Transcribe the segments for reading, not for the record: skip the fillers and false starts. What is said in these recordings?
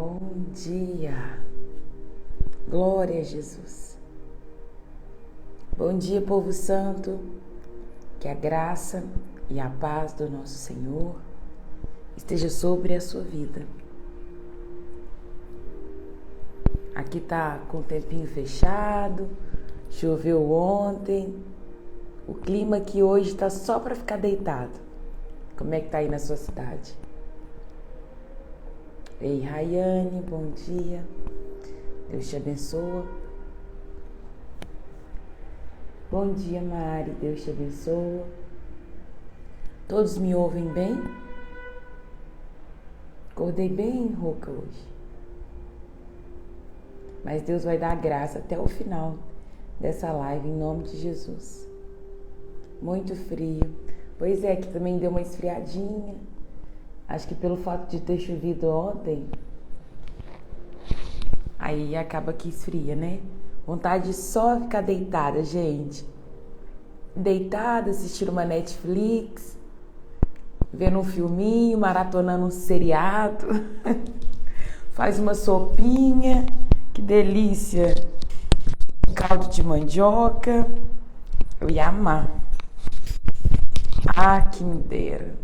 Bom dia, glória a Jesus. Bom dia, povo santo, que a graça e a paz do nosso Senhor esteja sobre a sua vida. Aqui tá com o tempinho fechado, choveu ontem, o clima aqui hoje tá só para ficar deitado. Como é que tá aí na sua cidade? Ei, Rayane, bom dia. Deus te abençoa. Bom dia, Mari. Deus te abençoa. Todos me ouvem bem? Acordei bem rouca hoje. Mas Deus vai dar graça até o final dessa live, em nome de Jesus. Muito frio. Pois é, que também deu uma esfriadinha. Acho que pelo fato de ter chovido ontem, aí acaba que esfria, né? Vontade de só ficar deitada, gente. Deitada, assistindo uma Netflix, vendo um filminho, maratonando um seriado. Faz uma sopinha, que delícia. Caldo de mandioca, eu ia amar. Ah, que me dera.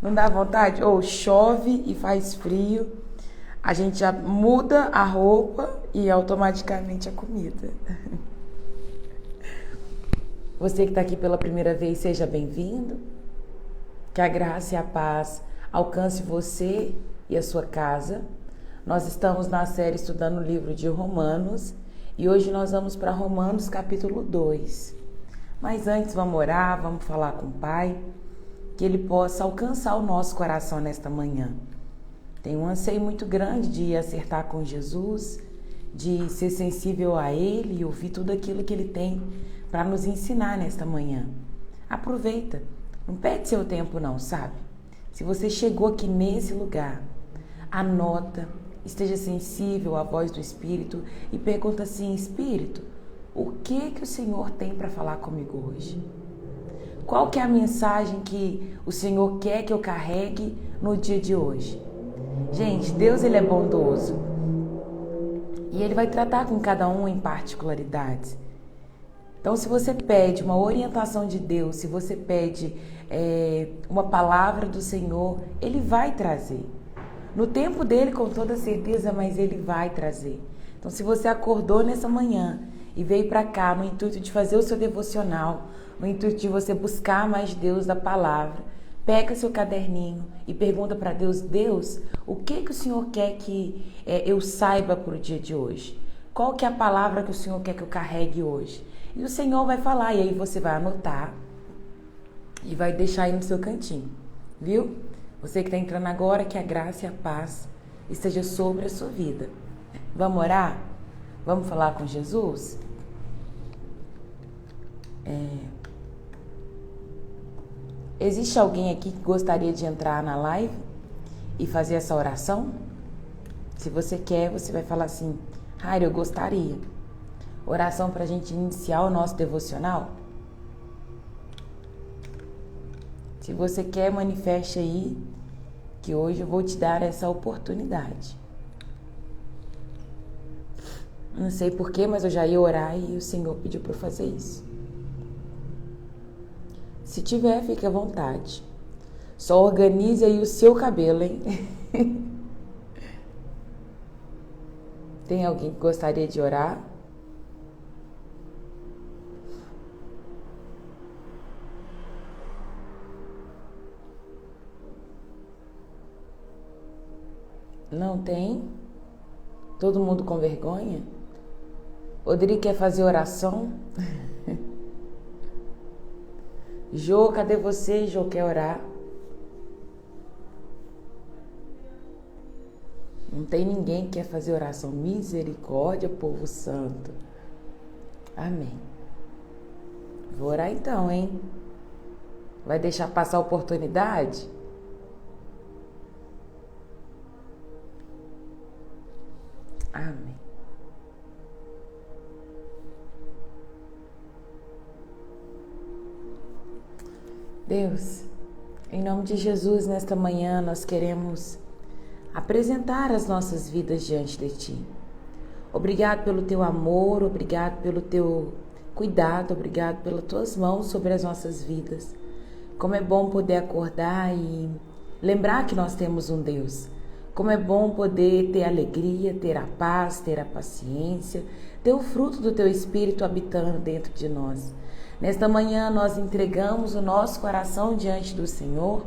Não dá vontade? Ou chove e faz frio, a gente já muda a roupa e automaticamente a comida. Você que está aqui pela primeira vez, seja bem-vindo. Que a graça e a paz alcance você e a sua casa. Nós estamos na série estudando o livro de Romanos e hoje nós vamos para Romanos capítulo 2. Mas antes vamos orar, vamos falar com o Pai, que Ele possa alcançar o nosso coração nesta manhã. Tem um anseio muito grande de acertar com Jesus, de ser sensível a Ele e ouvir tudo aquilo que Ele tem para nos ensinar nesta manhã. Aproveita, não perde seu tempo não, sabe? Se você chegou aqui nesse lugar, anota, esteja sensível à voz do Espírito e pergunta assim: Espírito, o que o Senhor tem para falar comigo hoje? Qual que é a mensagem que o Senhor quer que eu carregue no dia de hoje? Gente, Deus, Ele é bondoso. E Ele vai tratar com cada um em particularidades. Então, se você pede uma orientação de Deus, se você pede uma palavra do Senhor, Ele vai trazer. No tempo dEle, com toda certeza, mas Ele vai trazer. Então, se você acordou nessa manhã e veio para cá no intuito de fazer o seu devocional, no intuito de você buscar mais Deus da palavra, pega seu caderninho e pergunta para Deus: Deus, o que o Senhor quer que eu saiba para o dia de hoje? Qual que é a palavra que o Senhor quer que eu carregue hoje? E o Senhor vai falar, e aí você vai anotar e vai deixar aí no seu cantinho, viu? Você que está entrando agora, que a graça e a paz esteja sobre a sua vida. Vamos orar? Vamos falar com Jesus? Existe alguém aqui que gostaria de entrar na live e fazer essa oração? Se você quer, você vai falar assim: Raira, eu gostaria. Oração para a gente iniciar o nosso devocional? Se você quer, manifeste aí, que hoje eu vou te dar essa oportunidade. Não sei porquê, mas eu já ia orar e o Senhor pediu para eu fazer isso. Se tiver, fique à vontade. Só organize aí o seu cabelo, hein? Tem alguém que gostaria de orar? Não tem? Todo mundo com vergonha? Rodrigo quer fazer oração? Jô, cadê você? Jô quer orar? Não tem ninguém que quer fazer oração. Misericórdia, povo santo. Amém. Vou orar então, hein? Vai deixar passar a oportunidade? Amém. Deus, em nome de Jesus, nesta manhã nós queremos apresentar as nossas vidas diante de Ti. Obrigado pelo Teu amor, obrigado pelo Teu cuidado, obrigado pelas Tuas mãos sobre as nossas vidas. Como é bom poder acordar e lembrar que nós temos um Deus. Como é bom poder ter alegria, ter a paz, ter a paciência, ter o fruto do Teu Espírito habitando dentro de nós. Nesta manhã nós entregamos o nosso coração diante do Senhor.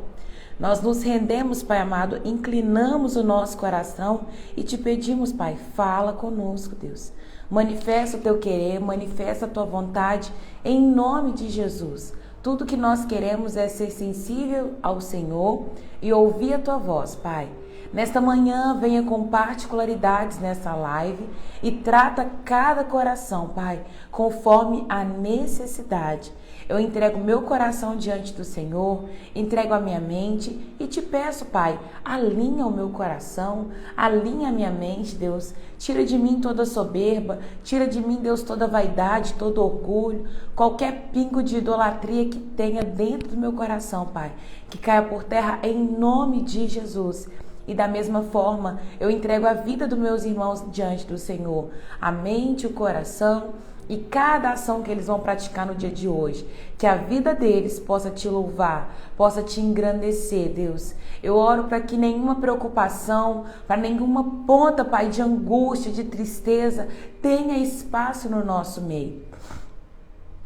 Nós nos rendemos, Pai amado, inclinamos o nosso coração e te pedimos, Pai, fala conosco, Deus. Manifesta o Teu querer, manifesta a Tua vontade, em nome de Jesus. Tudo que nós queremos é ser sensível ao Senhor e ouvir a Tua voz, Pai. Nesta manhã, venha com particularidades nessa live e trata cada coração, Pai, conforme a necessidade. Eu entrego meu coração diante do Senhor, entrego a minha mente e te peço, Pai, alinha o meu coração, alinha a minha mente, Deus. Tira de mim toda soberba, tira de mim, Deus, toda vaidade, todo orgulho, qualquer pingo de idolatria que tenha dentro do meu coração, Pai, que caia por terra em nome de Jesus. E da mesma forma, eu entrego a vida dos meus irmãos diante do Senhor, a mente, o coração e cada ação que eles vão praticar no dia de hoje. Que a vida deles possa te louvar, possa te engrandecer, Deus. Eu oro para que nenhuma preocupação, para nenhuma ponta, Pai, de angústia, de tristeza, tenha espaço no nosso meio.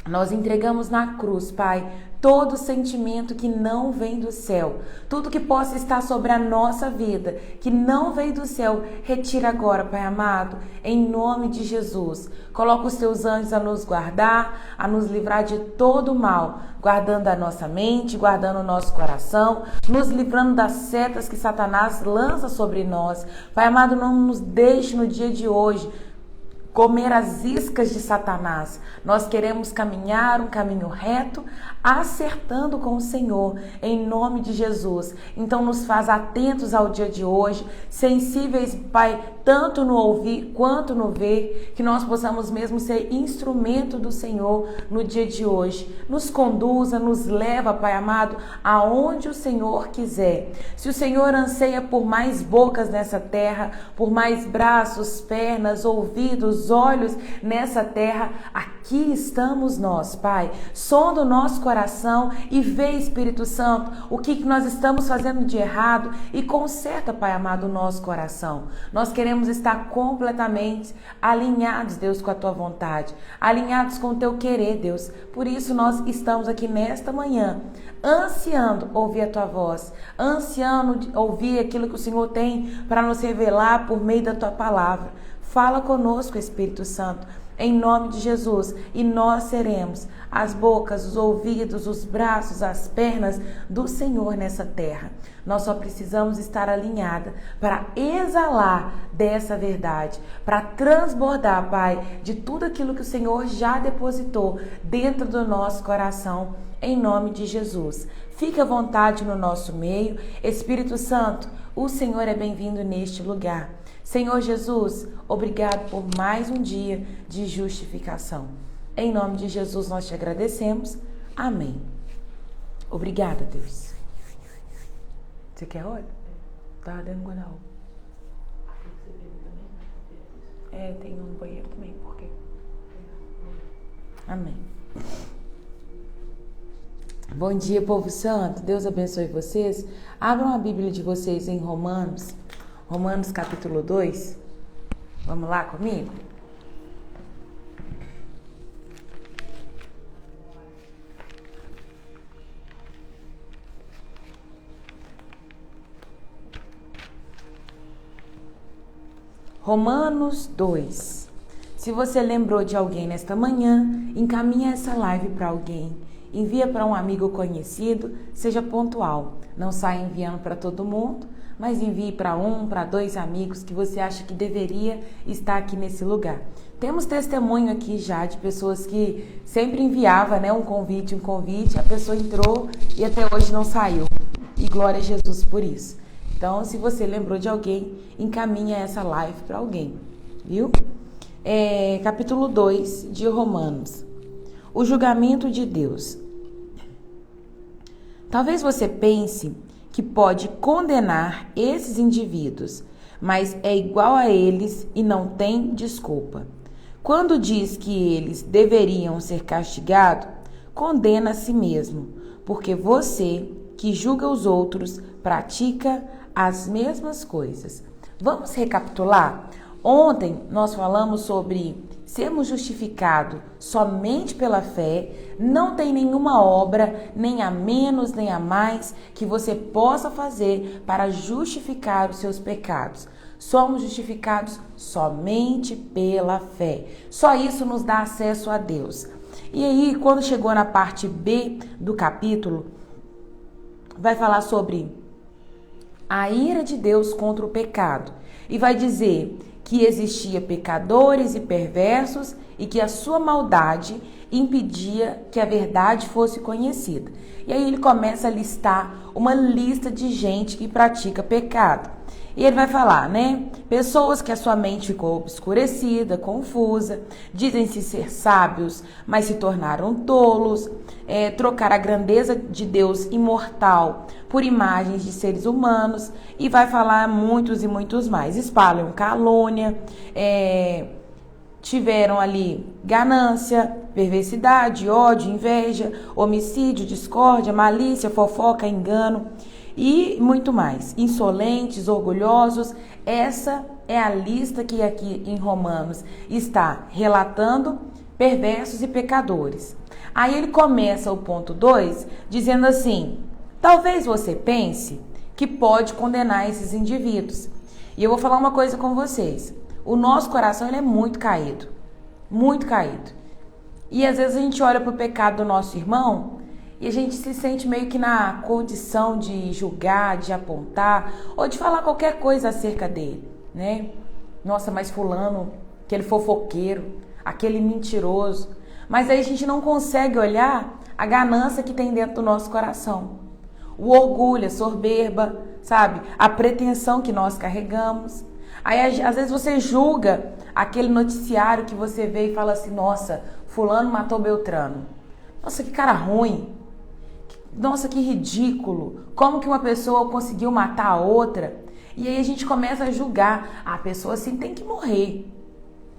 Nós entregamos na cruz, Pai, todo sentimento que não vem do céu, tudo que possa estar sobre a nossa vida, que não veio do céu, retira agora, Pai amado, em nome de Jesus. Coloca os Teus anjos a nos guardar, a nos livrar de todo o mal, guardando a nossa mente, guardando o nosso coração, nos livrando das setas que Satanás lança sobre nós. Pai amado, não nos deixe no dia de hoje comer as iscas de Satanás. Nós queremos caminhar um caminho reto, acertando com o Senhor, em nome de Jesus. Então nos faz atentos ao dia de hoje, sensíveis, Pai, tanto no ouvir quanto no ver, que nós possamos mesmo ser instrumento do Senhor no dia de hoje. Nos conduza, nos leva, Pai amado, aonde o Senhor quiser. Se o Senhor anseia por mais bocas nessa terra, por mais braços, pernas, ouvidos, olhos nessa terra, aqui estamos nós, Pai. Sonda o nosso coração e vê, Espírito Santo, o que nós estamos fazendo de errado e conserta, Pai amado, o nosso coração. Nós queremos estar completamente alinhados, Deus, com a Tua vontade, alinhados com o Teu querer, Deus. Por isso nós estamos aqui nesta manhã, ansiando ouvir a Tua voz, ansiando ouvir aquilo que o Senhor tem para nos revelar por meio da Tua palavra. Fala conosco, Espírito Santo, em nome de Jesus, e nós seremos as bocas, os ouvidos, os braços, as pernas do Senhor nessa terra. Nós só precisamos estar alinhada para exalar dessa verdade, para transbordar, Pai, de tudo aquilo que o Senhor já depositou dentro do nosso coração, em nome de Jesus. Fique à vontade no nosso meio. Espírito Santo, o Senhor é bem-vindo neste lugar. Senhor Jesus, obrigado por mais um dia de justificação. Em nome de Jesus nós te agradecemos. Amém. Obrigada, Deus. Você quer óleo? Tá dando guarda-roupa. Tem um banheiro também, por quê? Amém. Bom dia, povo santo. Deus abençoe vocês. Abram a Bíblia de vocês em Romanos capítulo 2. Vamos lá comigo? Romanos 2. Se você lembrou de alguém nesta manhã, encaminha essa live para alguém. Envia para um amigo conhecido, seja pontual. Não saia enviando para todo mundo, mas envie para para 2 amigos que você acha que deveria estar aqui nesse lugar. Temos testemunho aqui já de pessoas que sempre enviava, um convite, a pessoa entrou e até hoje não saiu. E glória a Jesus por isso. Então, se você lembrou de alguém, encaminha essa live para alguém, viu? Capítulo 2 de Romanos. O julgamento de Deus. Talvez você pense que pode condenar esses indivíduos, mas é igual a eles e não tem desculpa. Quando diz que eles deveriam ser castigados, condena a si mesmo, porque você, que julga os outros, pratica as mesmas coisas. Vamos recapitular? Ontem nós falamos sobre sermos justificados somente pela fé, não tem nenhuma obra, nem a menos nem a mais, que você possa fazer para justificar os seus pecados. Somos justificados somente pela fé. Só isso nos dá acesso a Deus. E aí, quando chegou na parte B do capítulo, vai falar sobre a ira de Deus contra o pecado. E vai dizer que existia pecadores e perversos e que a sua maldade impedia que a verdade fosse conhecida. E aí ele começa a listar uma lista de gente que pratica pecado. E ele vai falar, né? Pessoas que a sua mente ficou obscurecida, confusa, dizem-se ser sábios, mas se tornaram tolos, trocar a grandeza de Deus imortal por imagens de seres humanos, e vai falar muitos e muitos mais. Espalham calúnia, tiveram ali ganância, perversidade, ódio, inveja, homicídio, discórdia, malícia, fofoca, engano e muito mais. Insolentes, orgulhosos. Essa é a lista que aqui em Romanos está relatando perversos e pecadores. Aí ele começa o ponto 2 dizendo assim: talvez você pense que pode condenar esses indivíduos. E eu vou falar uma coisa com vocês. O nosso coração ele é muito caído. Muito caído. E às vezes a gente olha para o pecado do nosso irmão e a gente se sente meio que na condição de julgar, de apontar ou de falar qualquer coisa acerca dele, né? Nossa, mas fulano, aquele fofoqueiro, aquele mentiroso. Mas aí a gente não consegue olhar a ganância que tem dentro do nosso coração. O orgulho, a soberba, sabe? A pretensão que nós carregamos. Aí às vezes você julga aquele noticiário que você vê e fala assim: nossa, fulano matou Beltrano. Nossa, que cara ruim. Nossa, que ridículo. Como que uma pessoa conseguiu matar a outra? E aí a gente começa a julgar. A pessoa assim tem que morrer.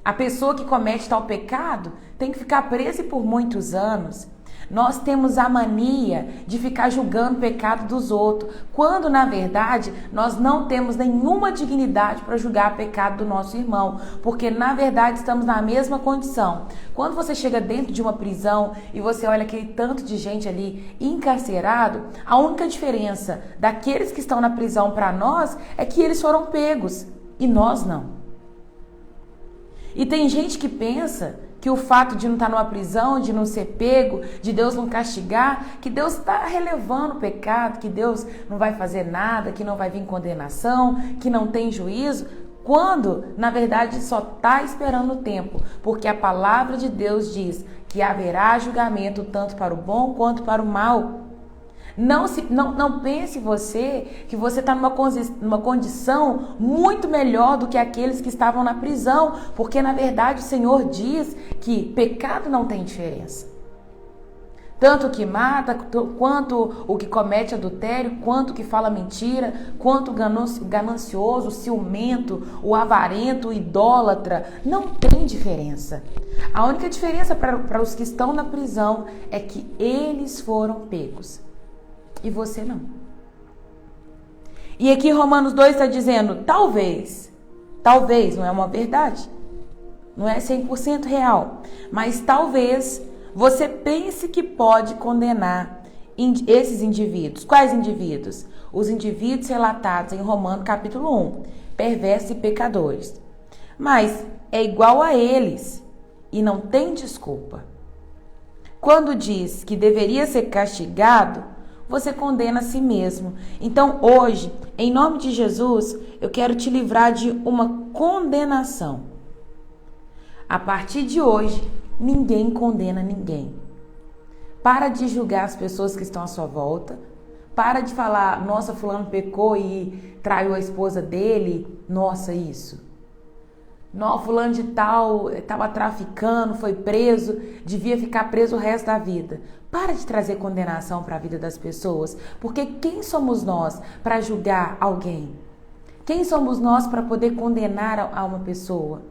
A pessoa que comete tal pecado tem que ficar presa por muitos anos. Nós temos a mania de ficar julgando o pecado dos outros, quando na verdade nós não temos nenhuma dignidade para julgar o pecado do nosso irmão, porque na verdade estamos na mesma condição. Quando você chega dentro de uma prisão e você olha aquele tanto de gente ali encarcerado, a única diferença daqueles que estão na prisão para nós é que eles foram pegos e nós não. E tem gente que pensa que o fato de não estar numa prisão, de não ser pego, de Deus não castigar, que Deus está relevando o pecado, que Deus não vai fazer nada, que não vai vir condenação, que não tem juízo, quando na verdade só está esperando o tempo, porque a palavra de Deus diz que haverá julgamento tanto para o bom quanto para o mal. Não pense você que você está numa condição muito melhor do que aqueles que estavam na prisão, porque na verdade o Senhor diz que pecado não tem diferença. Tanto o que mata, quanto o que comete adultério, quanto o que fala mentira, quanto o ganancioso, o ciumento, o avarento, o idólatra, não tem diferença. A única diferença para os que estão na prisão é que eles foram pegos. E você não. E aqui Romanos 2 está dizendo, talvez, não é uma verdade, não é 100% real, mas talvez você pense que pode condenar esses indivíduos. Quais indivíduos? Os indivíduos relatados em Romanos capítulo 1, perversos e pecadores. Mas é igual a eles e não tem desculpa. Quando diz que deveria ser castigado, você condena a si mesmo. Então hoje, em nome de Jesus, eu quero te livrar de uma condenação. A partir de hoje, ninguém condena ninguém. Para de julgar as pessoas que estão à sua volta. Para de falar, nossa, fulano pecou e traiu a esposa dele. Nossa, isso. Não, fulano de tal estava traficando, foi preso, devia ficar preso o resto da vida. Para de trazer condenação para a vida das pessoas, porque quem somos nós para julgar alguém? Quem somos nós para poder condenar a uma pessoa?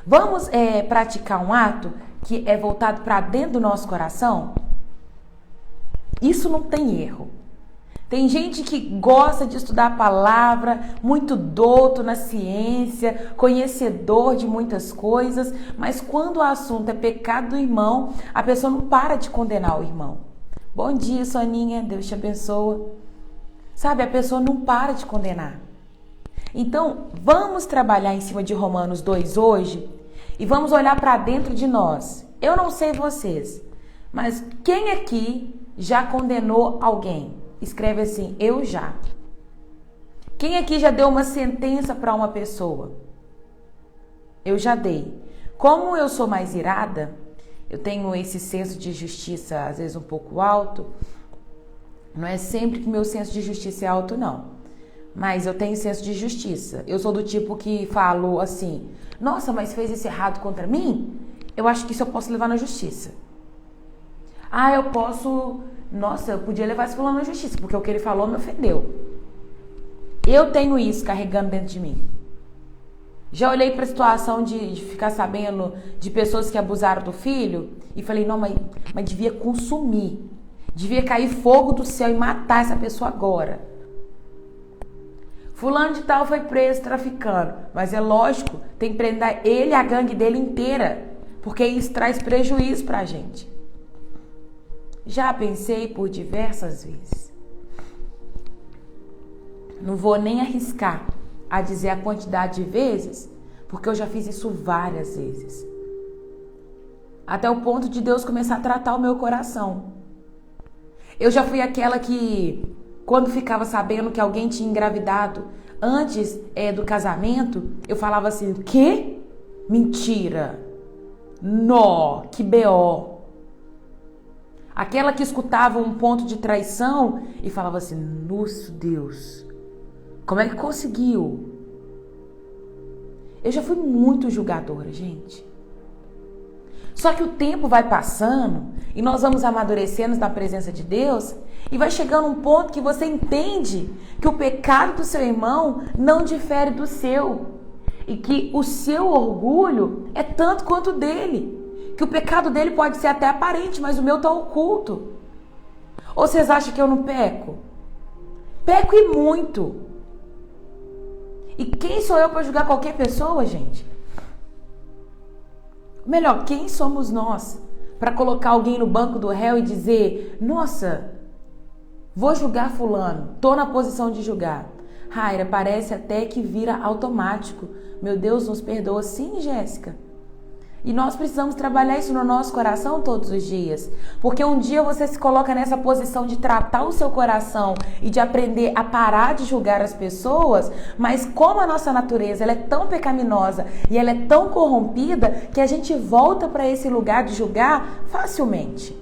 Vamos praticar um ato que é voltado para dentro do nosso coração? Isso não tem erro. Tem gente que gosta de estudar a palavra, muito douto na ciência, conhecedor de muitas coisas, mas quando o assunto é pecado do irmão, a pessoa não para de condenar o irmão. Bom dia, Soninha, Deus te abençoa. Sabe, a pessoa não para de condenar. Então, vamos trabalhar em cima de Romanos 2 hoje e vamos olhar para dentro de nós. Eu não sei vocês, mas quem aqui já condenou alguém? Escreve assim, eu já. Quem aqui já deu uma sentença para uma pessoa? Eu já dei. Como eu sou mais irada, eu tenho esse senso de justiça às vezes um pouco alto. Não é sempre que meu senso de justiça é alto, não. Mas eu tenho senso de justiça. Eu sou do tipo que falo assim, nossa, mas fez isso errado contra mim? Eu acho que isso eu posso levar na justiça. Ah, eu posso... Nossa, eu podia levar esse fulano na justiça, porque o que ele falou me ofendeu. Eu tenho isso carregando dentro de mim. Já olhei para a situação de ficar sabendo de pessoas que abusaram do filho e falei, não, mas devia consumir. Devia cair fogo do céu e matar essa pessoa agora. Fulano de tal foi preso traficando, mas é lógico, tem que prender ele e a gangue dele inteira, porque isso traz prejuízo pra gente. Já pensei por diversas vezes. Não vou nem arriscar a dizer a quantidade de vezes, porque eu já fiz isso várias vezes. Até o ponto de Deus começar a tratar o meu coração. Eu já fui aquela que, quando ficava sabendo que alguém tinha engravidado antes do casamento, eu falava assim, quê? Mentira! Nó, que B.O. Aquela que escutava um ponto de traição e falava assim, nossa Deus, como é que conseguiu? Eu já fui muito julgadora, gente. Só que o tempo vai passando e nós vamos amadurecendo na presença de Deus e vai chegando um ponto que você entende que o pecado do seu irmão não difere do seu e que o seu orgulho é tanto quanto o dele. Que o pecado dele pode ser até aparente, mas o meu está oculto. Ou vocês acham que eu não peco? Peco e muito. E quem sou eu para julgar qualquer pessoa, gente? Melhor, quem somos nós para colocar alguém no banco do réu e dizer, nossa, vou julgar fulano, tô na posição de julgar. Raira, parece até que vira automático. Meu Deus, nos perdoa. Sim, Jéssica. E nós precisamos trabalhar isso no nosso coração todos os dias. Porque um dia você se coloca nessa posição de tratar o seu coração e de aprender a parar de julgar as pessoas, mas como a nossa natureza ela é tão pecaminosa e ela é tão corrompida que a gente volta para esse lugar de julgar facilmente.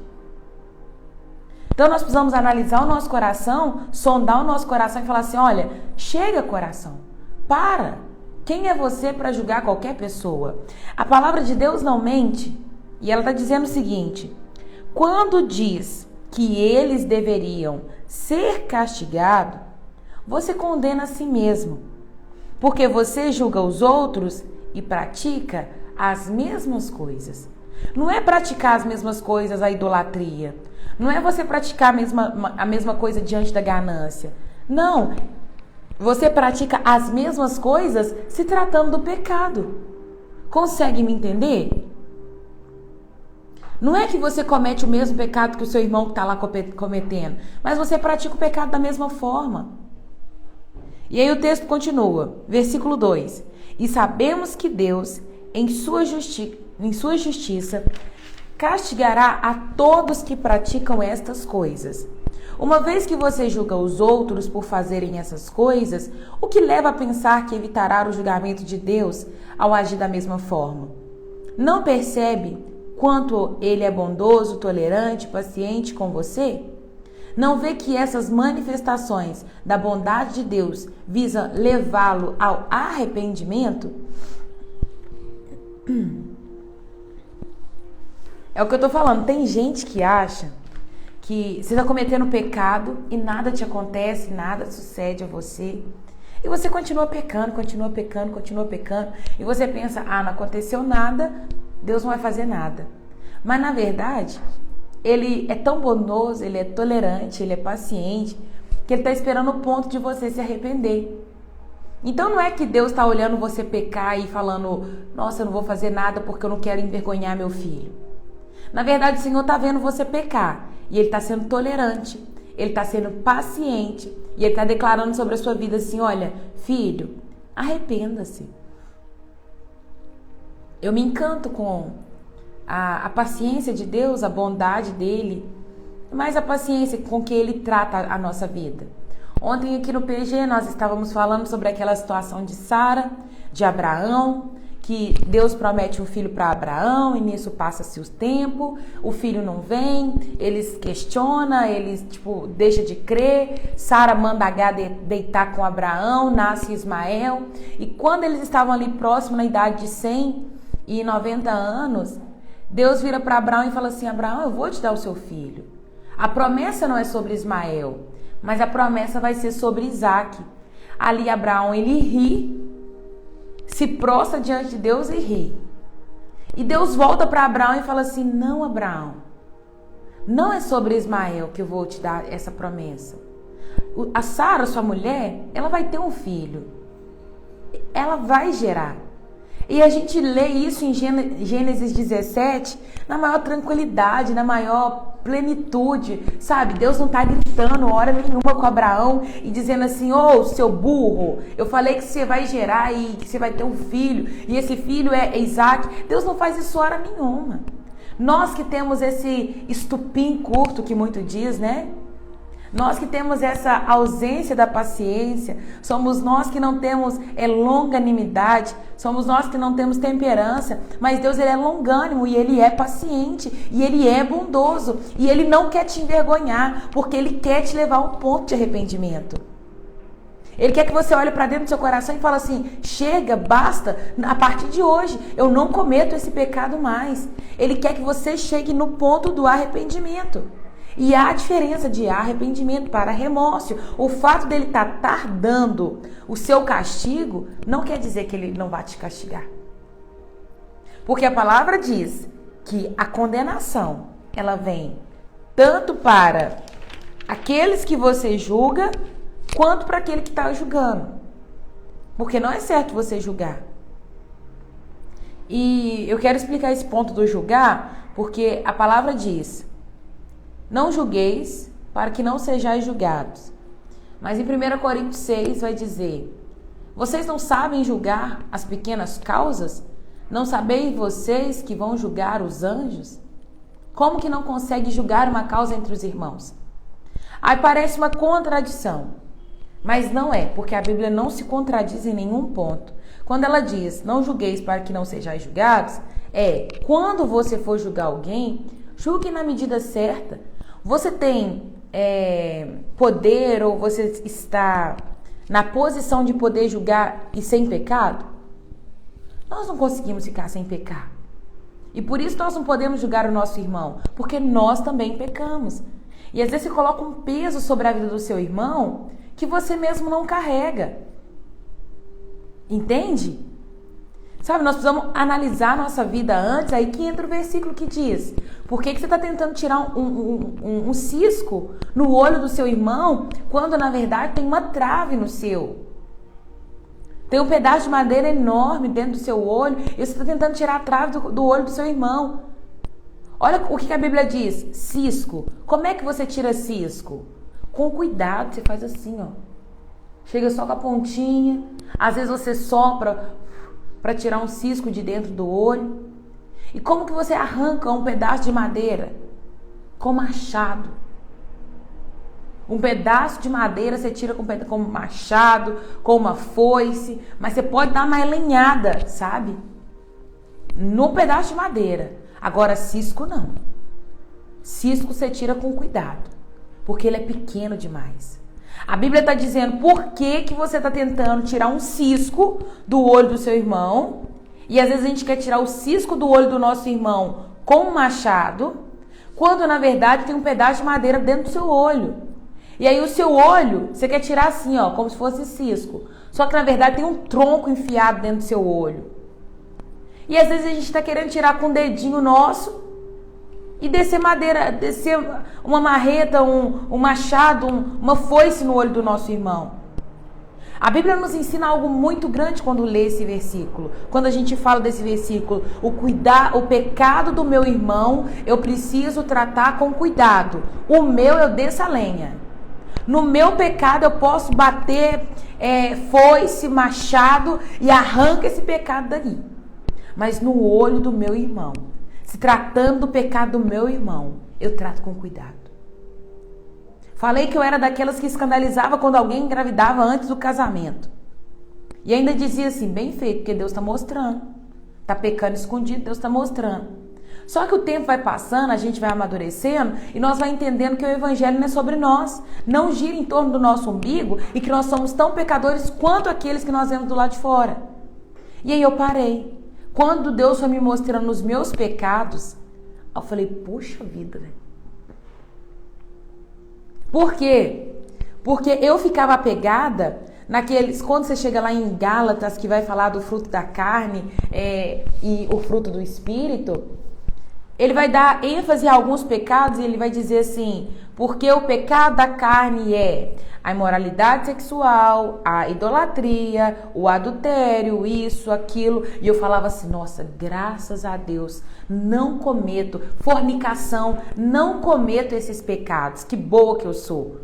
Então nós precisamos analisar o nosso coração, sondar o nosso coração e falar assim, olha, chega coração, para. Quem é você para julgar qualquer pessoa? A palavra de Deus não mente e ela está dizendo o seguinte, quando diz que eles deveriam ser castigados, você condena a si mesmo, porque você julga os outros e pratica as mesmas coisas. Não é praticar as mesmas coisas a idolatria, não é você praticar a mesma coisa diante da ganância, não. Você pratica as mesmas coisas se tratando do pecado. Consegue me entender? Não é que você comete o mesmo pecado que o seu irmão que está lá cometendo, mas você pratica o pecado da mesma forma. E aí o texto continua, versículo 2. E sabemos que Deus, em sua justiça, castigará a todos que praticam estas coisas. Uma vez que você julga os outros por fazerem essas coisas, o que leva a pensar que evitará o julgamento de Deus ao agir da mesma forma? Não percebe quanto ele é bondoso, tolerante, paciente com você? Não vê que essas manifestações da bondade de Deus visam levá-lo ao arrependimento? É o que eu tô falando. Tem gente que acha que você está cometendo pecado e nada te acontece, nada sucede a você. E você continua pecando, continua pecando, continua pecando. E você pensa, não aconteceu nada, Deus não vai fazer nada. Mas na verdade, Ele é tão bondoso, Ele é tolerante, Ele é paciente, que Ele está esperando o ponto de você se arrepender. Então não é que Deus está olhando você pecar e falando, nossa, eu não vou fazer nada porque eu não quero envergonhar meu filho. Na verdade, o Senhor está vendo você pecar e Ele está sendo tolerante, Ele está sendo paciente e Ele está declarando sobre a sua vida assim, olha, filho, arrependa-se. Eu me encanto com a paciência de Deus, a bondade dEle, mas a paciência com que Ele trata a nossa vida. Ontem aqui no PG nós estávamos falando sobre aquela situação de Sara, de Abraão, que Deus promete um filho para Abraão e nisso passa-se o tempo, o filho não vem, eles questionam, eles deixam de crer, Sara manda Agar deitar com Abraão, nasce Ismael, e quando eles estavam ali próximo na idade de 190 anos, Deus vira para Abraão e fala assim, Abraão, eu vou te dar o seu filho. A promessa não é sobre Ismael, mas a promessa vai ser sobre Isaac. Ali Abraão, ele ri, se prostra diante de Deus e ri. E Deus volta para Abraão e fala assim, não, Abraão, não é sobre Ismael que eu vou te dar essa promessa. A Sara, sua mulher, ela vai ter um filho. Ela vai gerar. E a gente lê isso em Gênesis 17 na maior tranquilidade, na maior plenitude, sabe? Deus não está gritando hora nenhuma com Abraão e dizendo assim, seu burro, eu falei que você vai gerar e que você vai ter um filho e esse filho é Isaac. Deus não faz isso hora nenhuma. Nós que temos esse estupim curto que muito diz, né? Nós que temos essa ausência da paciência, somos nós que não temos longanimidade, somos nós que não temos temperança, mas Deus ele é longânimo e Ele é paciente e Ele é bondoso e Ele não quer te envergonhar, porque Ele quer te levar a um ponto de arrependimento. Ele quer que você olhe para dentro do seu coração e fale assim, chega, basta, a partir de hoje eu não cometo esse pecado mais. Ele quer que você chegue no ponto do arrependimento. E há a diferença de arrependimento para remorso. O fato dele estar tardando o seu castigo não quer dizer que ele não vai te castigar. Porque a palavra diz que a condenação, ela vem tanto para aqueles que você julga, quanto para aquele que está julgando. Porque não é certo você julgar. E eu quero explicar esse ponto do julgar, porque a palavra diz, não julgueis para que não sejais julgados. Mas em 1 Coríntios 6 vai dizer, vocês não sabem julgar as pequenas causas? Não sabeis vocês que vão julgar os anjos? Como que não consegue julgar uma causa entre os irmãos? Aí parece uma contradição, mas não é, porque a Bíblia não se contradiz em nenhum ponto. Quando ela diz, não julgueis para que não sejais julgados, quando você for julgar alguém, julgue na medida certa. Você tem poder ou você está na posição de poder julgar e sem pecado? Nós não conseguimos ficar sem pecar. E por isso nós não podemos julgar o nosso irmão, porque nós também pecamos. E às vezes você coloca um peso sobre a vida do seu irmão que você mesmo não carrega. Entende? Sabe, nós precisamos analisar a nossa vida antes, aí que entra o versículo que diz, por que você está tentando tirar um cisco no olho do seu irmão, quando na verdade tem uma trave no seu? Tem um pedaço de madeira enorme dentro do seu olho, e você está tentando tirar a trave do olho do seu irmão. Olha o que a Bíblia diz, cisco. Como é que você tira cisco? Com cuidado, você faz assim, ó. Chega só com a pontinha, às vezes você sopra para tirar um cisco de dentro do olho. E como que você arranca um pedaço de madeira? Com machado. Um pedaço de madeira você tira com machado, com uma foice, mas você pode dar uma lenhada, sabe? No pedaço de madeira. Agora cisco não. Cisco você tira com cuidado, porque ele é pequeno demais. A Bíblia está dizendo por que você está tentando tirar um cisco do olho do seu irmão, e às vezes a gente quer tirar o cisco do olho do nosso irmão com um machado, quando na verdade tem um pedaço de madeira dentro do seu olho. E aí o seu olho, você quer tirar assim, ó, como se fosse cisco. Só que na verdade tem um tronco enfiado dentro do seu olho. E às vezes a gente está querendo tirar com o dedinho nosso e descer madeira, descer uma marreta, um machado, uma foice no olho do nosso irmão. A Bíblia nos ensina algo muito grande quando lê esse versículo. Quando a gente fala desse versículo, o pecado do meu irmão, eu preciso tratar com cuidado. O meu eu desço a lenha. No meu pecado eu posso bater foice, machado e arranca esse pecado daí. Mas no olho do meu irmão, se tratando do pecado do meu irmão, eu trato com cuidado. Falei que eu era daquelas que escandalizava quando alguém engravidava antes do casamento. E ainda dizia assim, bem feito, porque Deus está mostrando. Está pecando escondido, Deus está mostrando. Só que o tempo vai passando, a gente vai amadurecendo e nós vai entendendo que o evangelho não é sobre nós. Não gira em torno do nosso umbigo e que nós somos tão pecadores quanto aqueles que nós vemos do lado de fora. E aí eu parei. Quando Deus foi me mostrando os meus pecados, eu falei, puxa vida, velho. Por quê? Porque eu ficava apegada naqueles... Quando você chega lá em Gálatas, que vai falar do fruto da carne e o fruto do espírito, ele vai dar ênfase a alguns pecados e ele vai dizer assim, porque o pecado da carne é a imoralidade sexual, a idolatria, o adultério, isso, aquilo. E eu falava assim, nossa, graças a Deus, não cometo fornicação, não cometo esses pecados, que boa que eu sou.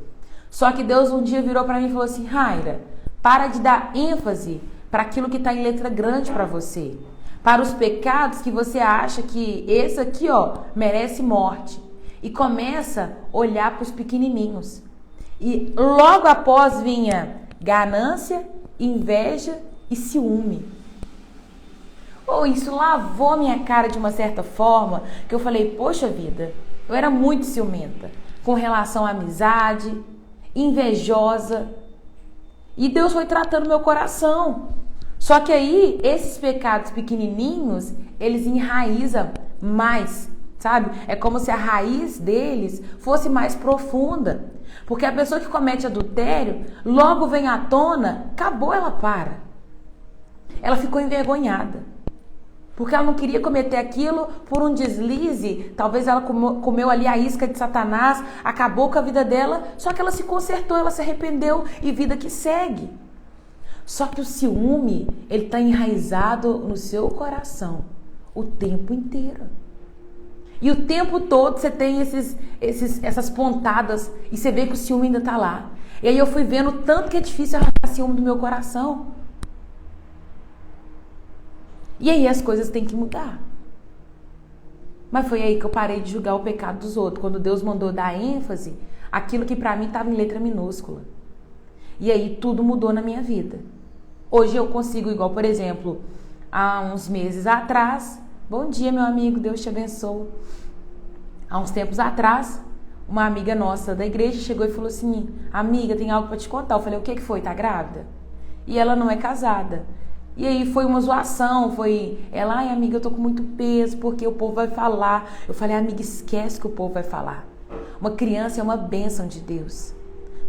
Só que Deus um dia virou para mim e falou assim, Raira, para de dar ênfase para aquilo que está em letra grande para você. Para os pecados que você acha que esse aqui, ó, merece morte. E começa a olhar para os pequenininhos. E logo após vinha ganância, inveja e ciúme. Isso lavou minha cara de uma certa forma, que eu falei, poxa vida, eu era muito ciumenta, com relação à amizade, invejosa. E Deus foi tratando meu coração. Só que aí, esses pecados pequenininhos, eles enraizam mais, sabe? É como se a raiz deles fosse mais profunda. Porque a pessoa que comete adultério, logo vem à tona, acabou, ela para. Ela ficou envergonhada. Porque ela não queria cometer aquilo por um deslize. Talvez ela comeu ali a isca de Satanás, acabou com a vida dela, só que ela se consertou, ela se arrependeu e vida que segue. Só que o ciúme, ele está enraizado no seu coração o tempo inteiro. E o tempo todo você tem essas pontadas e você vê que o ciúme ainda está lá. E aí eu fui vendo o tanto que é difícil arrancar ciúme do meu coração. E aí as coisas têm que mudar. Mas foi aí que eu parei de julgar o pecado dos outros. Quando Deus mandou dar ênfase àquilo que para mim estava em letra minúscula. E aí tudo mudou na minha vida. Hoje eu consigo, igual por exemplo, há uns meses atrás, bom dia meu amigo, Deus te abençoe. Há uns tempos atrás, uma amiga nossa da igreja chegou e falou assim, amiga, tem algo para te contar. Eu falei, o que foi? Tá grávida? E ela não é casada. E aí foi uma zoação, ela, ai amiga, eu tô com muito peso porque o povo vai falar. Eu falei, amiga, esquece que o povo vai falar. Uma criança é uma bênção de Deus.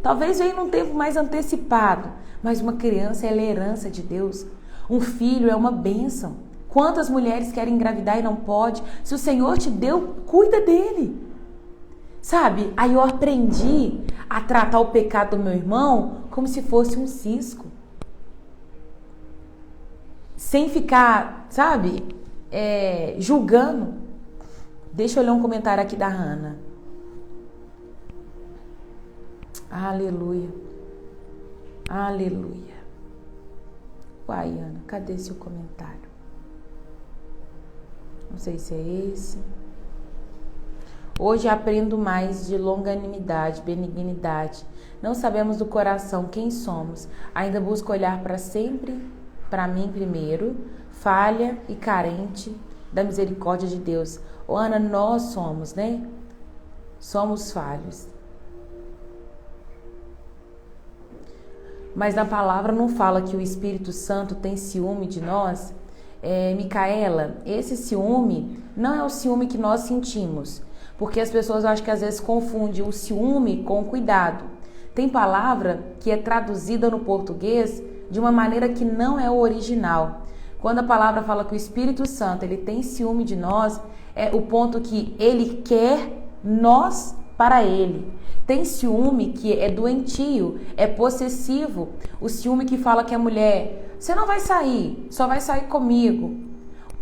Talvez veio num tempo mais antecipado, mas uma criança é a herança de Deus. Um filho é uma bênção. Quantas mulheres querem engravidar e não pode? Se o Senhor te deu, cuida dele. Sabe? Aí eu aprendi a tratar o pecado do meu irmão como se fosse um cisco. Sem ficar, sabe, julgando. Deixa eu ler um comentário aqui da Hannah. Aleluia. Aleluia. Uai, Ana, cadê seu comentário? Não sei se é esse. Hoje aprendo mais de longanimidade, benignidade. Não sabemos do coração quem somos. Ainda busco olhar para sempre, para mim primeiro, falha e carente da misericórdia de Deus. Ana, nós somos, né? Somos falhos. Mas na palavra não fala que o Espírito Santo tem ciúme de nós? Micaela, esse ciúme não é o ciúme que nós sentimos. Porque as pessoas, eu acho que às vezes confundem o ciúme com o cuidado. Tem palavra que é traduzida no português de uma maneira que não é o original. Quando a palavra fala que o Espírito Santo ele tem ciúme de nós, é o ponto que ele quer nós para ele. Tem ciúme que é doentio, é possessivo. O ciúme que fala que a mulher, você não vai sair, só vai sair comigo.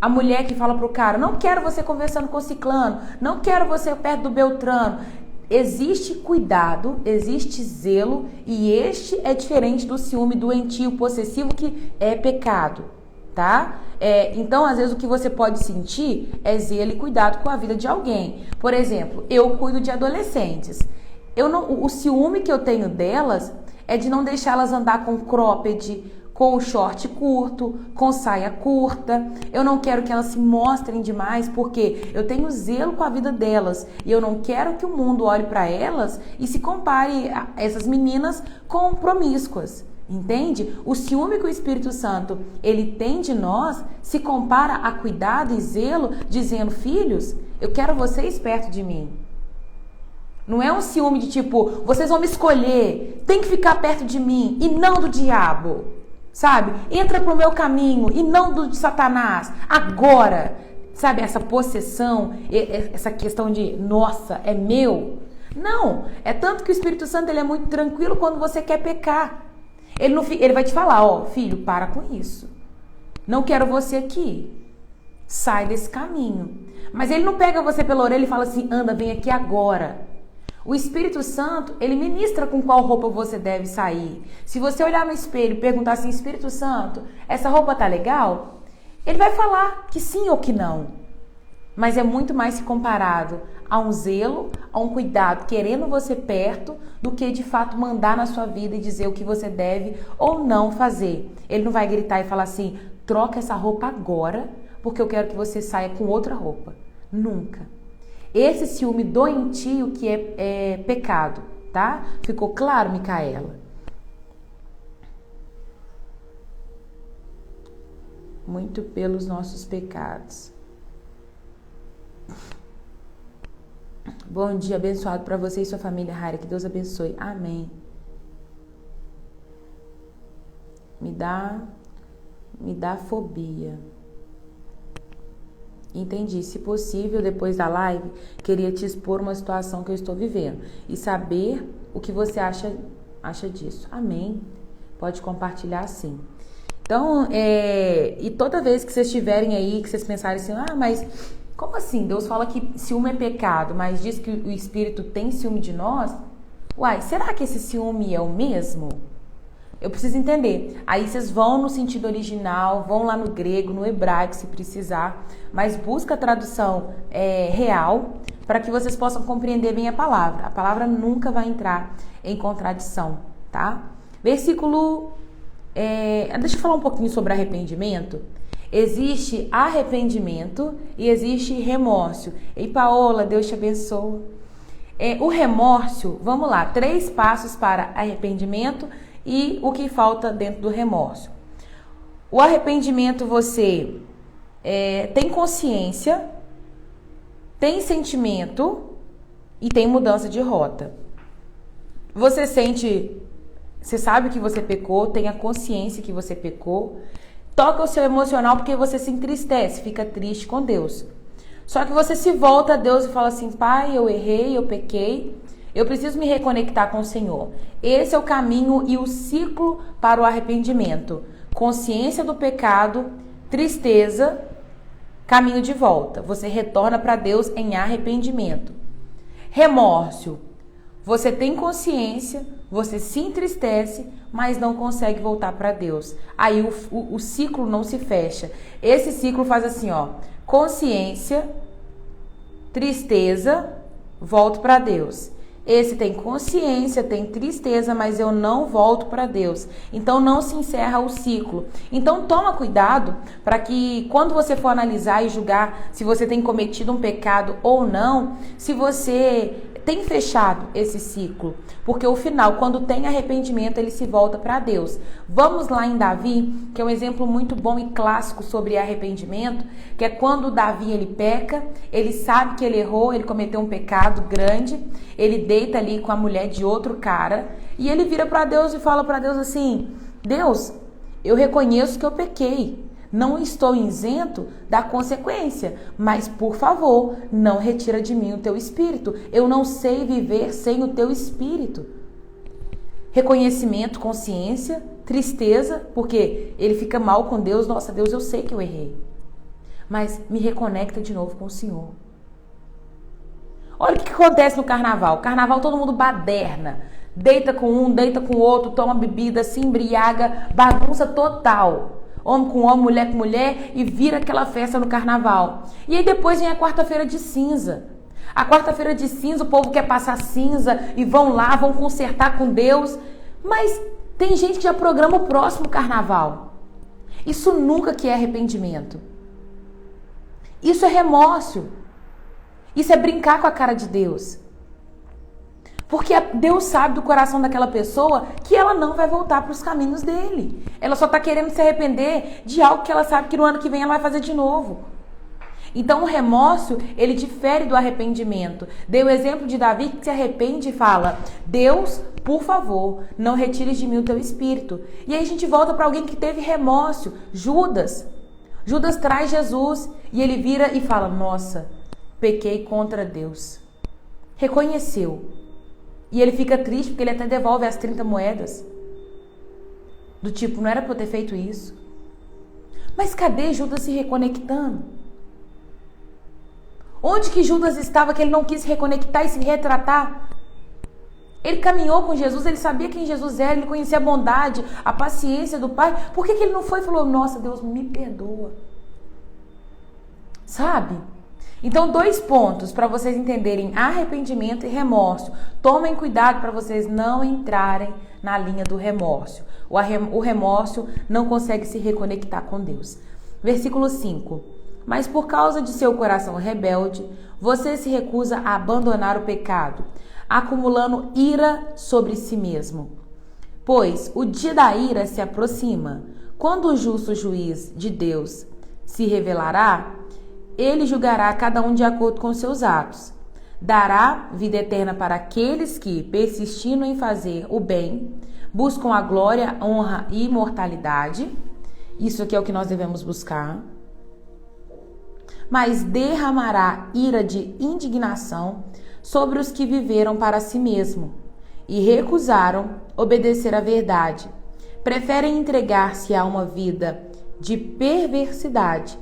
A mulher que fala pro cara, não quero você conversando com o ciclano, não quero você perto do beltrano. Existe cuidado, existe zelo e este é diferente do ciúme doentio, possessivo, que é pecado, tá? Então, às vezes, o que você pode sentir é zelo e cuidado com a vida de alguém. Por exemplo, eu cuido de adolescentes. O ciúme que eu tenho delas é de não deixá-las andar com cropped, com short curto, com saia curta. Eu não quero que elas se mostrem demais, porque eu tenho zelo com a vida delas e eu não quero que o mundo olhe para elas e se compare a essas meninas com promíscuas. Entende? O ciúme que o Espírito Santo ele tem de nós se compara a cuidado e zelo, dizendo, filhos, eu quero vocês perto de mim. Não é um ciúme de tipo, vocês vão me escolher, tem que ficar perto de mim e não do diabo, sabe? Entra pro meu caminho e não do de Satanás, agora, sabe? Essa possessão, essa questão de, nossa, é meu. Não, é tanto que o Espírito Santo ele é muito tranquilo quando você quer pecar. Ele vai te falar, ó, filho, para com isso. Não quero você aqui. Sai desse caminho. Mas ele não pega você pela orelha e fala assim, anda, vem aqui agora. O Espírito Santo, ele ministra com qual roupa você deve sair. Se você olhar no espelho e perguntar assim, Espírito Santo, essa roupa tá legal? Ele vai falar que sim ou que não. Mas é muito mais comparado a um zelo, a um cuidado, querendo você perto, do que de fato mandar na sua vida e dizer o que você deve ou não fazer. Ele não vai gritar e falar assim, troca essa roupa agora, porque eu quero que você saia com outra roupa. Nunca. Esse ciúme doentio que é pecado, tá? Ficou claro, Micaela? Muito pelos nossos pecados. Bom dia, abençoado para você e sua família, Raira. Que Deus abençoe. Amém. Me dá fobia. Entendi. Se possível, depois da live, queria te expor uma situação que eu estou vivendo e saber o que você acha disso. Amém. Pode compartilhar sim. Então, e toda vez que vocês estiverem aí, que vocês pensarem assim, mas como assim? Deus fala que ciúme é pecado, mas diz que o Espírito tem ciúme de nós? Uai, será que esse ciúme é o mesmo? Eu preciso entender. Aí vocês vão no sentido original, vão lá no grego, no hebraico, se precisar, mas busca a tradução real para que vocês possam compreender bem a palavra. A palavra nunca vai entrar em contradição, tá? Versículo... deixa eu falar um pouquinho sobre arrependimento. Existe arrependimento e existe remorso. Ei, Paola, Deus te abençoe. O remorso, vamos lá, 3 passos para arrependimento e o que falta dentro do remorso. O arrependimento, você tem consciência, tem sentimento e tem mudança de rota. Você sabe que você pecou, tem a consciência que você pecou, toca o seu emocional porque você se entristece, fica triste com Deus. Só que você se volta a Deus e fala assim, Pai, eu errei, eu pequei, eu preciso me reconectar com o Senhor. Esse é o caminho e o ciclo para o arrependimento. Consciência do pecado, tristeza, caminho de volta. Você retorna para Deus em arrependimento. Remorso. Você tem consciência, você se entristece, mas não consegue voltar para Deus. Aí o ciclo não se fecha. Esse ciclo faz assim, ó. Consciência, tristeza, volto para Deus. Esse tem consciência, tem tristeza, mas eu não volto para Deus. Então não se encerra o ciclo. Então toma cuidado para que quando você for analisar e julgar se você tem cometido um pecado ou não, se você tem fechado esse ciclo, porque o final, quando tem arrependimento, ele se volta para Deus. Vamos lá em Davi, que é um exemplo muito bom e clássico sobre arrependimento, que é quando Davi ele peca, ele sabe que ele errou, ele cometeu um pecado grande, ele deita ali com a mulher de outro cara, e ele vira para Deus e fala para Deus assim: Deus, eu reconheço que eu pequei, não estou isento da consequência, mas por favor, não retira de mim o teu espírito. Eu não sei viver sem o teu espírito. Reconhecimento, consciência, tristeza, porque ele fica mal com Deus. Nossa, Deus, eu sei que eu errei, mas me reconecta de novo com o Senhor. Olha o que acontece no carnaval. Carnaval todo mundo baderna. Deita com um, deita com o outro, toma bebida, se embriaga, bagunça total. Homem com homem, mulher com mulher, e vira aquela festa no carnaval. E aí depois vem a quarta-feira de cinza. A quarta-feira de cinza, o povo quer passar cinza e vão lá, vão consertar com Deus. Mas tem gente que já programa o próximo carnaval. Isso nunca que é arrependimento. Isso é remorso. Isso é brincar com a cara de Deus. Porque Deus sabe do coração daquela pessoa que ela não vai voltar para os caminhos dele. Ela só está querendo se arrepender de algo que ela sabe que no ano que vem ela vai fazer de novo. Então o remorso, ele difere do arrependimento. Dei o exemplo de Davi que se arrepende e fala: Deus, por favor, não retires de mim o teu espírito. E aí a gente volta para alguém que teve remorso. Judas. Judas traz Jesus e ele vira e fala: nossa, pequei contra Deus. Reconheceu. E ele fica triste porque ele até devolve as 30 moedas. Do tipo, não era para eu ter feito isso. Mas cadê Judas se reconectando? Onde que Judas estava que ele não quis se reconectar e se retratar? Ele caminhou com Jesus, ele sabia quem Jesus era, ele conhecia a bondade, a paciência do Pai. Por que ele não foi e falou: nossa, Deus, me perdoa? Sabe? Então, 2 pontos para vocês entenderem arrependimento e remorso. Tomem cuidado para vocês não entrarem na linha do remorso. O remorso não consegue se reconectar com Deus. Versículo 5. Mas por causa de seu coração rebelde, você se recusa a abandonar o pecado, acumulando ira sobre si mesmo. Pois o dia da ira se aproxima. Quando o justo juiz de Deus se revelará, ele julgará cada um de acordo com seus atos. Dará vida eterna para aqueles que, persistindo em fazer o bem, buscam a glória, honra e imortalidade. Isso aqui é o que nós devemos buscar. Mas derramará ira de indignação sobre os que viveram para si mesmo e recusaram obedecer à verdade. Preferem entregar-se a uma vida de perversidade.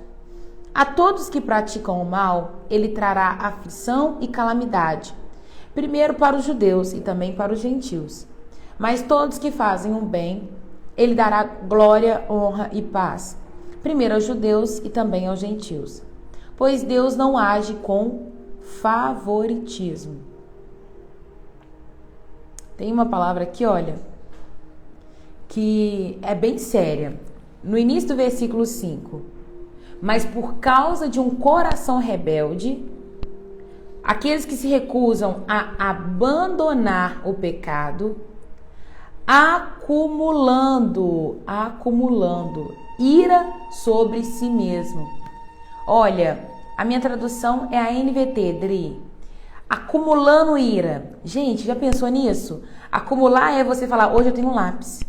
A todos que praticam o mal, ele trará aflição e calamidade, primeiro para os judeus e também para os gentios. Mas todos que fazem o bem, ele dará glória, honra e paz, primeiro aos judeus e também aos gentios. Pois Deus não age com favoritismo. Tem uma palavra aqui, olha, que é bem séria. No início do versículo 5. Mas por causa de um coração rebelde, aqueles que se recusam a abandonar o pecado, acumulando ira sobre si mesmo. Olha, a minha tradução é a NVT, Dri. Acumulando ira. Gente, já pensou nisso? Acumular é você falar: hoje eu tenho um lápis.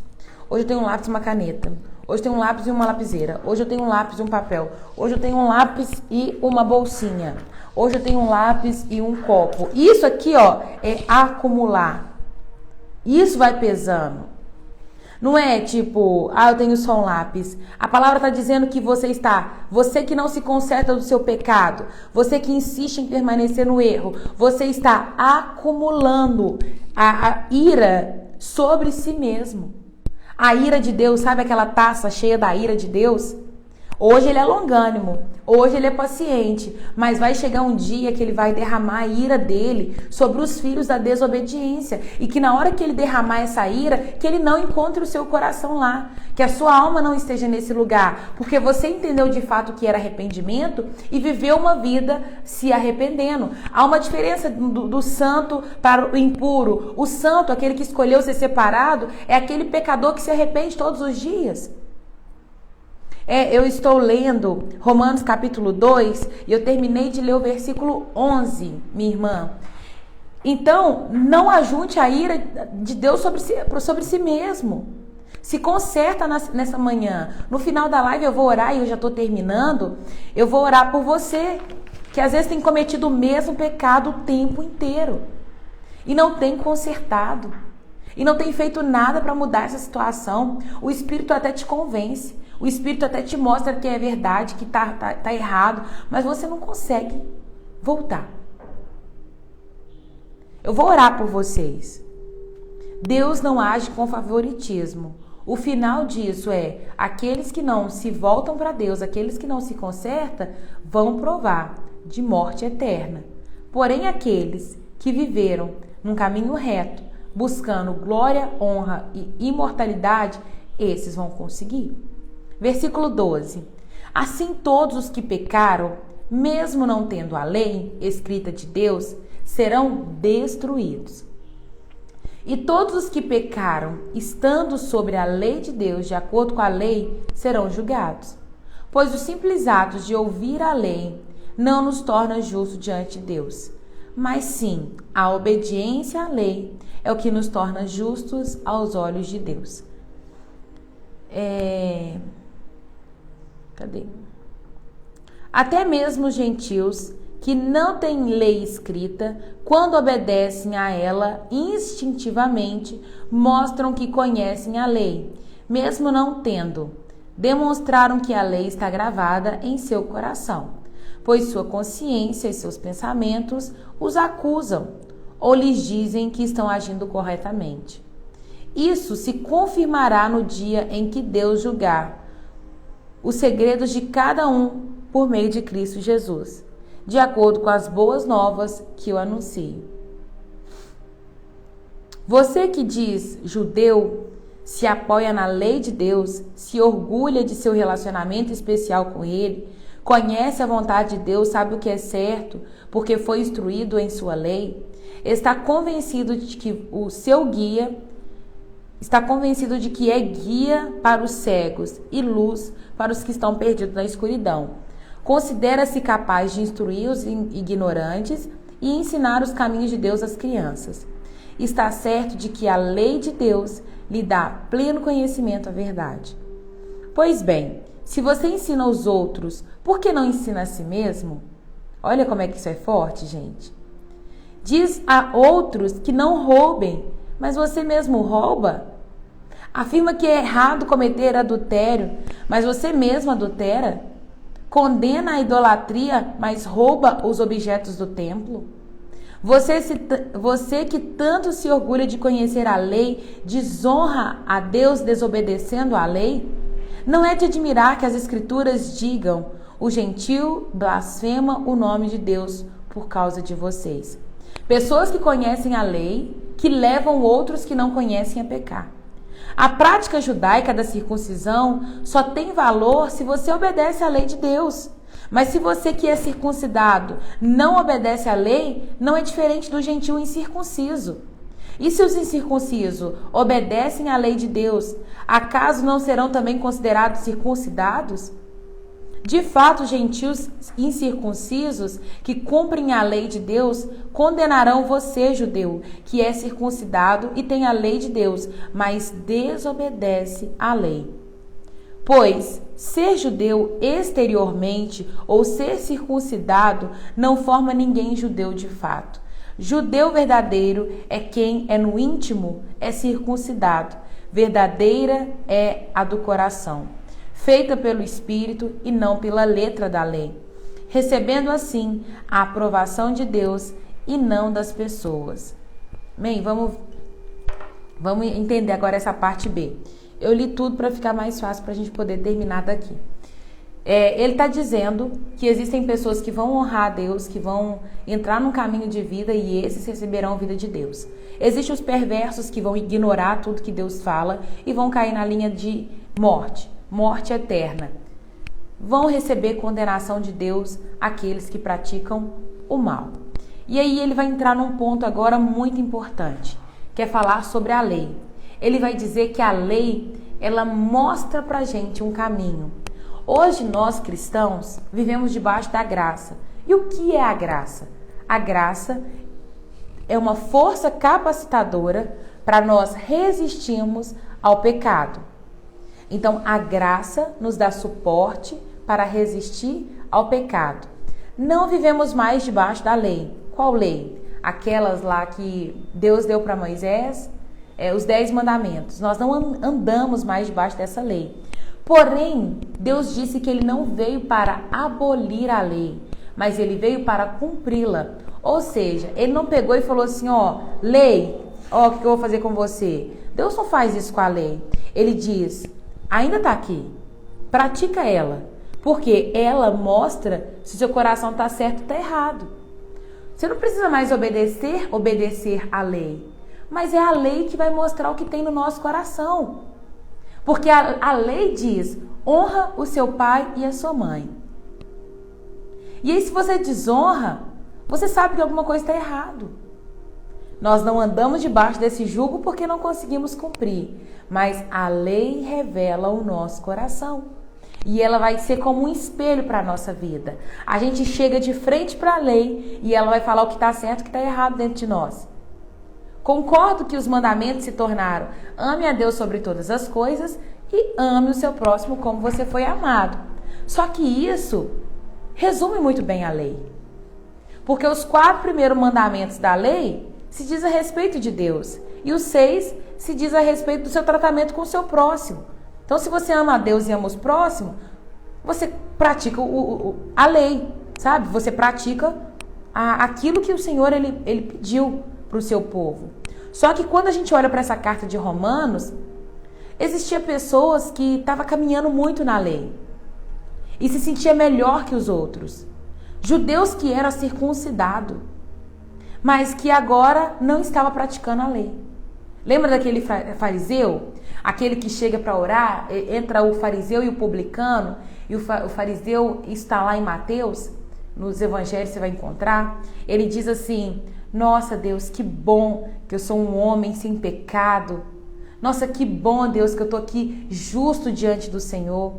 Hoje eu tenho um lápis e uma caneta. Hoje eu tenho um lápis e uma lapiseira. Hoje eu tenho um lápis e um papel. Hoje eu tenho um lápis e uma bolsinha. Hoje eu tenho um lápis e um copo. Isso aqui, ó, é acumular. Isso vai pesando. Não é tipo, eu tenho só um lápis. A palavra está dizendo que você que não se conserta do seu pecado, você que insiste em permanecer no erro, você está acumulando a ira sobre si mesmo. A ira de Deus, sabe aquela taça cheia da ira de Deus? Hoje ele é longânimo, hoje ele é paciente, mas vai chegar um dia que ele vai derramar a ira dele sobre os filhos da desobediência e que na hora que ele derramar essa ira, que ele não encontre o seu coração lá, que a sua alma não esteja nesse lugar, porque você entendeu de fato o que era arrependimento e viveu uma vida se arrependendo. Há uma diferença do santo para o impuro. O santo, aquele que escolheu ser separado, é aquele pecador que se arrepende todos os dias. Eu estou lendo Romanos capítulo 2 e eu terminei de ler o versículo 11, minha irmã. Então, não ajunte a ira de Deus sobre si mesmo. Se conserta nessa manhã. No final da live eu vou orar e eu já estou terminando. Eu vou orar por você, que às vezes tem cometido o mesmo pecado o tempo inteiro. E não tem consertado. E não tem feito nada para mudar essa situação. O Espírito até te convence. O Espírito até te mostra que é verdade, que tá errado. Mas você não consegue voltar. Eu vou orar por vocês. Deus não age com favoritismo. O final disso é, aqueles que não se voltam para Deus, aqueles que não se consertam, vão provar de morte eterna. Porém, aqueles que viveram num caminho reto, buscando glória, honra e imortalidade, esses vão conseguir. Versículo 12. Assim todos os que pecaram, mesmo não tendo a lei escrita de Deus, serão destruídos. E todos os que pecaram, estando sobre a lei de Deus, de acordo com a lei, serão julgados. Pois os simples atos de ouvir a lei não nos torna justos diante de Deus, mas sim a obediência à lei é o que nos torna justos aos olhos de Deus. Até mesmo os gentios que não têm lei escrita, quando obedecem a ela instintivamente, mostram que conhecem a lei, mesmo não tendo. Demonstraram que a lei está gravada em seu coração, pois sua consciência e seus pensamentos os acusam ou lhes dizem que estão agindo corretamente. Isso se confirmará no dia em que Deus julgar os segredos de cada um por meio de Cristo Jesus, de acordo com as boas novas que eu anuncio. Você que diz judeu, se apoia na lei de Deus, se orgulha de seu relacionamento especial com Ele, conhece a vontade de Deus, sabe o que é certo, porque foi instruído em sua lei, está convencido de que o seu guia é guia para os cegos e luz para os que estão perdidos na escuridão. Considera-se capaz de instruir os ignorantes e ensinar os caminhos de Deus às crianças. Está certo de que a lei de Deus lhe dá pleno conhecimento à verdade. Pois bem, se você ensina aos outros, por que não ensina a si mesmo? Olha como é que isso é forte, gente. Diz a outros que não roubem, mas você mesmo rouba. Afirma que é errado cometer adultério, mas você mesmo adultera. Condena a idolatria, mas rouba os objetos do templo. Você que tanto se orgulha de conhecer a lei, desonra a Deus desobedecendo à lei? Não é de admirar que as escrituras digam: o gentio blasfema o nome de Deus por causa de vocês. Pessoas que conhecem a lei, que levam outros que não conhecem a pecar. A prática judaica da circuncisão só tem valor se você obedece à lei de Deus. Mas se você que é circuncidado não obedece à lei, não é diferente do gentio incircunciso. E se os incircuncisos obedecem à lei de Deus, acaso não serão também considerados circuncidados? De fato, os gentios incircuncisos que cumprem a lei de Deus condenarão você, judeu, que é circuncidado e tem a lei de Deus, mas desobedece à lei. Pois ser judeu exteriormente ou ser circuncidado não forma ninguém judeu de fato. Judeu verdadeiro é quem é no íntimo, é circuncidado. Verdadeira é a do coração, feita pelo Espírito e não pela letra da lei, recebendo assim a aprovação de Deus e não das pessoas. Bem, vamos entender agora essa parte B. Eu li tudo para ficar mais fácil para a gente poder terminar daqui. Ele está dizendo que existem pessoas que vão honrar a Deus, que vão entrar num caminho de vida e esses receberão a vida de Deus. Existem os perversos que vão ignorar tudo que Deus fala e vão cair na linha de morte, morte eterna. Vão receber condenação de Deus aqueles que praticam o mal. E aí ele vai entrar num ponto agora muito importante, que é falar sobre a lei. Ele vai dizer que a lei, ela mostra pra gente um caminho. Hoje nós cristãos vivemos debaixo da graça. E o que é a graça? A graça é uma força capacitadora para nós resistirmos ao pecado. Então a graça nos dá suporte para resistir ao pecado. Não vivemos mais debaixo da lei. Qual lei? Aquelas lá que Deus deu para Moisés, os 10 mandamentos. Nós não andamos mais debaixo dessa lei. Porém, Deus disse que ele não veio para abolir a lei, mas ele veio para cumpri-la. Ou seja, ele não pegou e falou assim, lei, o que eu vou fazer com você? Deus não faz isso com a lei. Ele diz, ainda está aqui, pratica ela, porque ela mostra se seu coração está certo ou está errado. Você não precisa mais obedecer a lei, mas é a lei que vai mostrar o que tem no nosso coração. Porque a lei diz, honra o seu pai e a sua mãe. E aí se você desonra, você sabe que alguma coisa está errado. Nós não andamos debaixo desse jugo porque não conseguimos cumprir. Mas a lei revela o nosso coração. E ela vai ser como um espelho para a nossa vida. A gente chega de frente para a lei e ela vai falar o que está certo e o que está errado dentro de nós. Concordo que os mandamentos se tornaram ame a Deus sobre todas as coisas e ame o seu próximo como você foi amado. Só que isso resume muito bem a lei. Porque os 4 primeiros mandamentos da lei se diz a respeito de Deus. E os 6 se diz a respeito do seu tratamento com o seu próximo. Então se você ama a Deus e ama os próximos, você pratica a lei, sabe? Você pratica aquilo que o Senhor ele pediu para o seu povo. Só que quando a gente olha para essa carta de Romanos, existia pessoas que estavam caminhando muito na lei e se sentia melhor que os outros. Judeus que eram circuncidados, mas que agora não estava praticando a lei. Lembra daquele fariseu? Aquele que chega para orar, entra o fariseu e o publicano, e o fariseu está lá em Mateus, nos evangelhos você vai encontrar, ele diz assim, nossa Deus, que bom que eu sou um homem sem pecado. Nossa, que bom Deus que eu estou aqui justo diante do Senhor.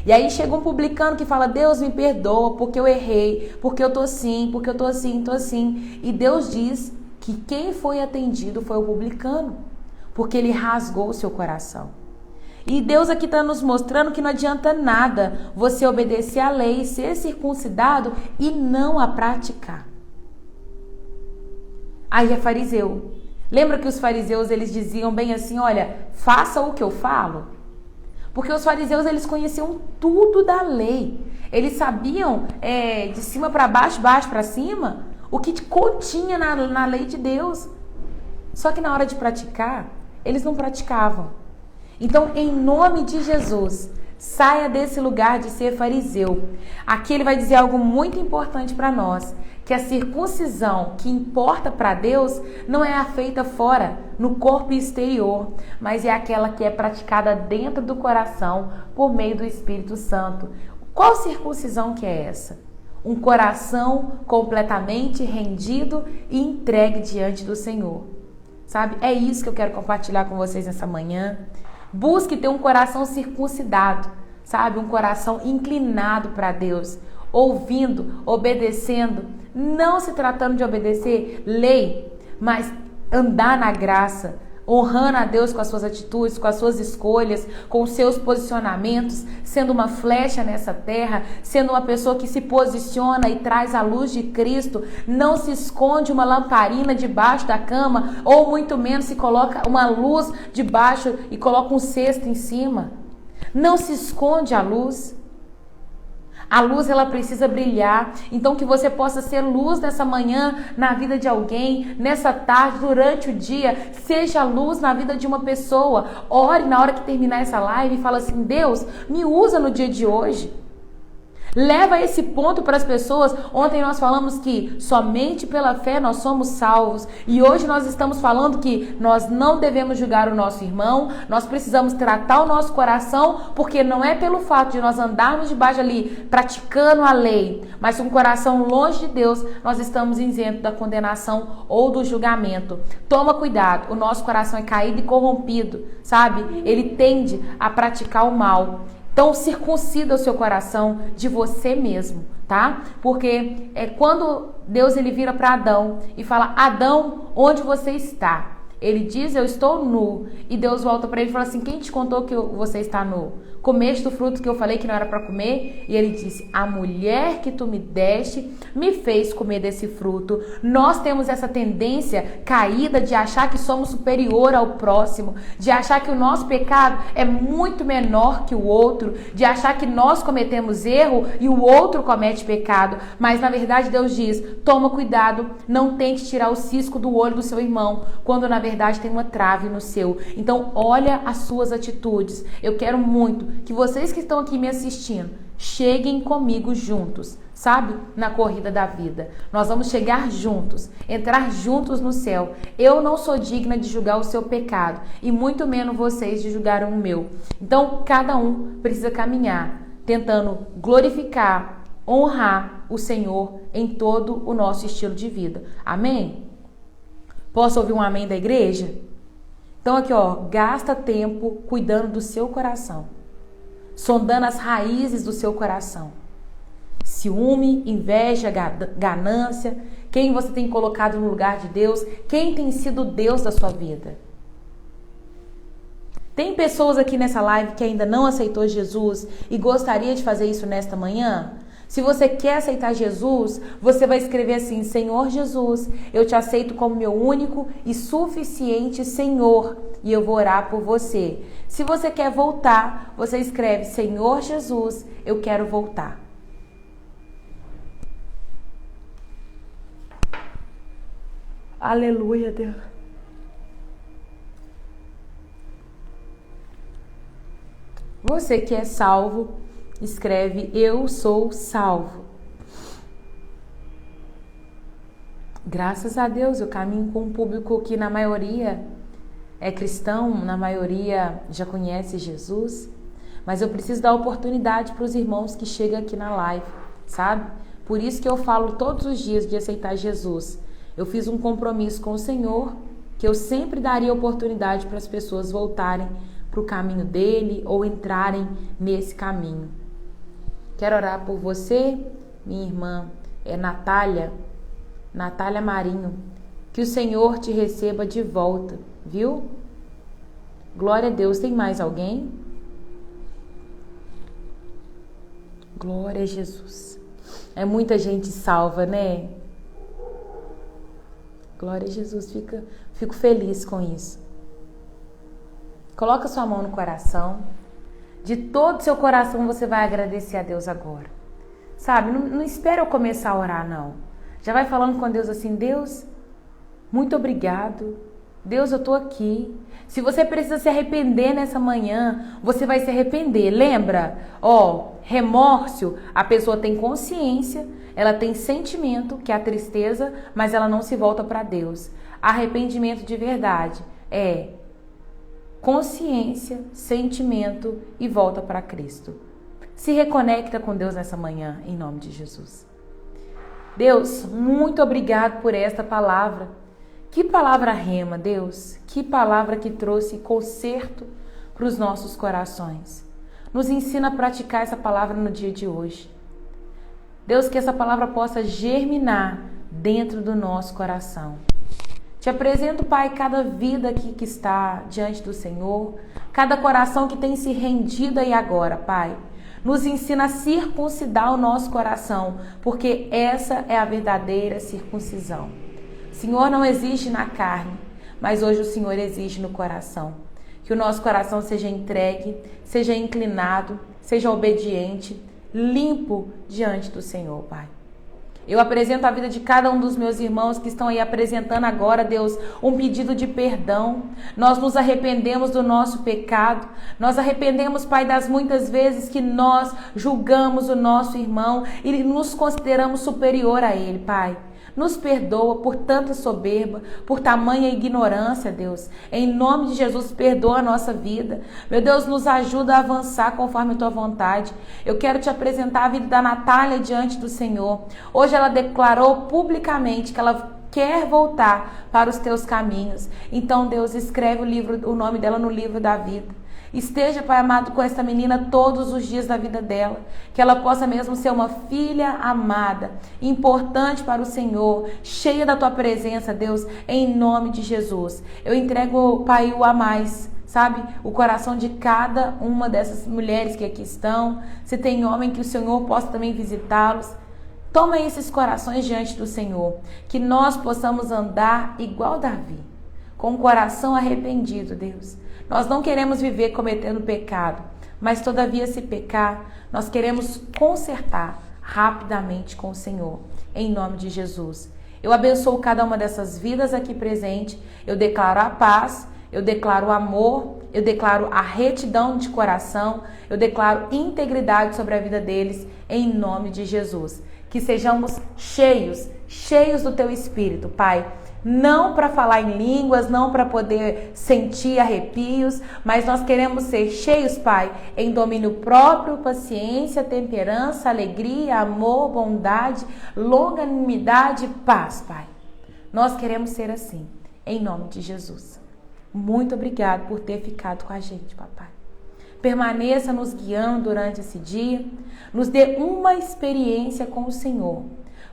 E aí chega um publicano que fala, Deus me perdoa porque eu errei, porque eu estou assim, porque eu estou assim, estou assim. E Deus diz que quem foi atendido foi o publicano, porque ele rasgou o seu coração. E Deus aqui está nos mostrando que não adianta nada você obedecer à lei, ser circuncidado e não a praticar. Aí é fariseu. Lembra que os fariseus eles diziam bem assim, olha, faça o que eu falo? Porque os fariseus eles conheciam tudo da lei. Eles sabiam de cima para baixo, baixo para cima, o que continha na lei de Deus. Só que na hora de praticar, eles não praticavam. Então, em nome de Jesus, saia desse lugar de ser fariseu. Aqui ele vai dizer algo muito importante para nós, que a circuncisão que importa para Deus não é a feita fora, no corpo exterior, mas é aquela que é praticada dentro do coração por meio do Espírito Santo. Qual circuncisão que é essa? Um coração completamente rendido e entregue diante do Senhor. Sabe? É isso que eu quero compartilhar com vocês nessa manhã. Busque ter um coração circuncidado, sabe? Um coração inclinado para Deus, ouvindo, obedecendo, não se tratando de obedecer lei, mas andar na graça, honrando a Deus com as suas atitudes, com as suas escolhas, com os seus posicionamentos, sendo uma flecha nessa terra, sendo uma pessoa que se posiciona e traz a luz de Cristo, não se esconde uma lamparina debaixo da cama, ou muito menos se coloca uma luz debaixo e coloca um cesto em cima. Não se esconde a luz. A luz, ela precisa brilhar. Então, que você possa ser luz nessa manhã na vida de alguém, nessa tarde, durante o dia. Seja luz na vida de uma pessoa. Ore na hora que terminar essa live e fala assim, Deus, me usa no dia de hoje. Leva esse ponto para as pessoas. Ontem nós falamos que somente pela fé nós somos salvos. E hoje nós estamos falando que nós não devemos julgar o nosso irmão. Nós precisamos tratar o nosso coração, porque não é pelo fato de nós andarmos debaixo ali, praticando a lei, mas com o coração longe de Deus, nós estamos isentos da condenação ou do julgamento. Toma cuidado, o nosso coração é caído e corrompido, sabe? Ele tende a praticar o mal. Então, circuncida o seu coração de você mesmo, tá? Porque é quando Deus ele vira para Adão e fala: Adão, onde você está? Ele diz: eu estou nu. E Deus volta para ele e fala assim: quem te contou que você está nu? Comeste do fruto que eu falei que não era para comer? E ele disse: a mulher que tu me deste me fez comer desse fruto. Nós temos essa tendência caída de achar que somos superior ao próximo, de achar que o nosso pecado é muito menor que o outro, de achar que nós cometemos erro e o outro comete pecado. Mas na verdade Deus diz: toma cuidado, não tente tirar o cisco do olho do seu irmão, quando na verdade tem uma trave no seu. Então olha as suas atitudes. Eu quero muito que vocês que estão aqui me assistindo cheguem comigo juntos, sabe? Na corrida da vida. Nós vamos chegar juntos, entrar juntos no céu. Eu não sou digna de julgar o seu pecado e muito menos vocês de julgar o meu. Então cada um precisa caminhar tentando glorificar, honrar o Senhor em todo o nosso estilo de vida. Amém? Posso ouvir um amém da igreja? Então aqui, ó, gasta tempo cuidando do seu coração, sondando as raízes do seu coração. Ciúme, inveja, ganância, quem você tem colocado no lugar de Deus, quem tem sido o Deus da sua vida. Tem pessoas aqui nessa live que ainda não aceitou Jesus e gostaria de fazer isso nesta manhã? Se você quer aceitar Jesus, você vai escrever assim: Senhor Jesus, eu te aceito como meu único e suficiente Senhor, e eu vou orar por você. Se você quer voltar, você escreve: Senhor Jesus, eu quero voltar. Aleluia, Deus. Você que é salvo, escreve: eu sou salvo. Graças a Deus, eu caminho com um público que na maioria é cristão, na maioria já conhece Jesus, mas eu preciso dar oportunidade para os irmãos que chegam aqui na live, sabe? Por isso que eu falo todos os dias de aceitar Jesus. Eu fiz um compromisso com o Senhor que eu sempre daria oportunidade para as pessoas voltarem para o caminho dele ou entrarem nesse caminho. Quero orar por você, minha irmã, Natália Marinho. Que o Senhor te receba de volta, viu? Glória a Deus. Tem mais alguém? Glória a Jesus. É muita gente salva, né? Glória a Jesus. Fico feliz com isso. Coloca sua mão no coração. De todo o seu coração você vai agradecer a Deus agora. Sabe, não espera eu começar a orar, não. Já vai falando com Deus assim: Deus, muito obrigado. Deus, eu tô aqui. Se você precisa se arrepender nessa manhã, você vai se arrepender. Lembra? Remorso, a pessoa tem consciência, ela tem sentimento, que é a tristeza, mas ela não se volta para Deus. Arrependimento de verdade é consciência, sentimento e volta para Cristo. Se reconecta com Deus nessa manhã, em nome de Jesus. Deus, muito obrigado por esta palavra. Que palavra rema, Deus. Que palavra que trouxe conserto para os nossos corações. Nos ensina a praticar essa palavra no dia de hoje. Deus, que essa palavra possa germinar dentro do nosso coração. Te apresento, Pai, cada vida aqui que está diante do Senhor, cada coração que tem se rendido aí agora, Pai. Nos ensina a circuncidar o nosso coração, porque essa é a verdadeira circuncisão. O Senhor não existe na carne, mas hoje o Senhor existe no coração. Que o nosso coração seja entregue, seja inclinado, seja obediente, limpo diante do Senhor, Pai. Eu apresento a vida de cada um dos meus irmãos que estão aí apresentando agora, Deus, um pedido de perdão. Nós nos arrependemos do nosso pecado. Nós arrependemos, Pai, das muitas vezes que nós julgamos o nosso irmão e nos consideramos superior a ele, Pai. Nos perdoa por tanta soberba, por tamanha ignorância, Deus. Em nome de Jesus, perdoa a nossa vida. Meu Deus, nos ajuda a avançar conforme a tua vontade. Eu quero te apresentar a vida da Natália diante do Senhor. Hoje ela declarou publicamente que ela quer voltar para os teus caminhos. Então, Deus, escreve o nome dela no livro da vida. Esteja, Pai amado, com essa menina todos os dias da vida dela, que ela possa mesmo ser uma filha amada, importante para o Senhor, cheia da tua presença, Deus, em nome de Jesus. Eu entrego, Pai, o a mais, sabe, o coração de cada uma dessas mulheres que aqui estão. Se tem homem, que o Senhor possa também visitá-los. Toma esses corações diante do Senhor, que nós possamos andar igual Davi, com o coração arrependido, Deus. Nós não queremos viver cometendo pecado, mas todavia se pecar, nós queremos consertar rapidamente com o Senhor, em nome de Jesus. Eu abençoo cada uma dessas vidas aqui presente, eu declaro a paz, eu declaro o amor, eu declaro a retidão de coração, eu declaro integridade sobre a vida deles, em nome de Jesus. Que sejamos cheios do teu Espírito, Pai. Não para falar em línguas, não para poder sentir arrepios, mas nós queremos ser cheios, Pai, em domínio próprio, paciência, temperança, alegria, amor, bondade, longanimidade e paz, Pai. Nós queremos ser assim, em nome de Jesus. Muito obrigado por ter ficado com a gente, papai. Permaneça nos guiando durante esse dia, nos dê uma experiência com o Senhor.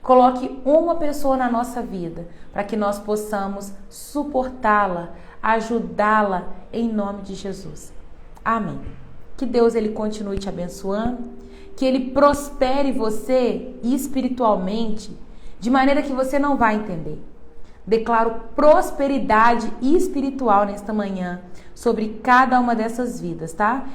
Coloque uma pessoa na nossa vida para que nós possamos suportá-la, ajudá-la em nome de Jesus. Amém. Que Deus ele continue te abençoando, que ele prospere você espiritualmente de maneira que você não vai entender. Declaro prosperidade espiritual nesta manhã sobre cada uma dessas vidas, tá?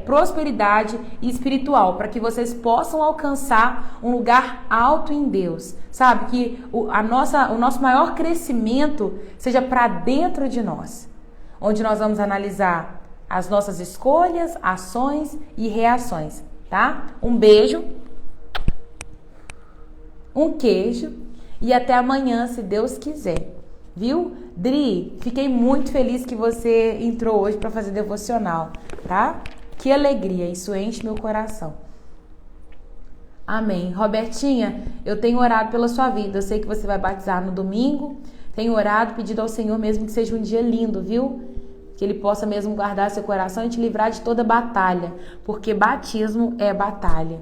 Prosperidade espiritual, para que vocês possam alcançar um lugar alto em Deus, sabe? Que o nosso maior crescimento seja para dentro de nós, onde nós vamos analisar as nossas escolhas, ações e reações, tá? Um beijo, um queijo. E até amanhã, se Deus quiser. Viu? Dri, fiquei muito feliz que você entrou hoje para fazer devocional, tá? Que alegria, isso enche meu coração. Amém. Robertinha, eu tenho orado pela sua vida. Eu sei que você vai batizar no domingo. Tenho orado, pedido ao Senhor mesmo que seja um dia lindo, viu? Que Ele possa mesmo guardar seu coração e te livrar de toda batalha. Porque batismo é batalha.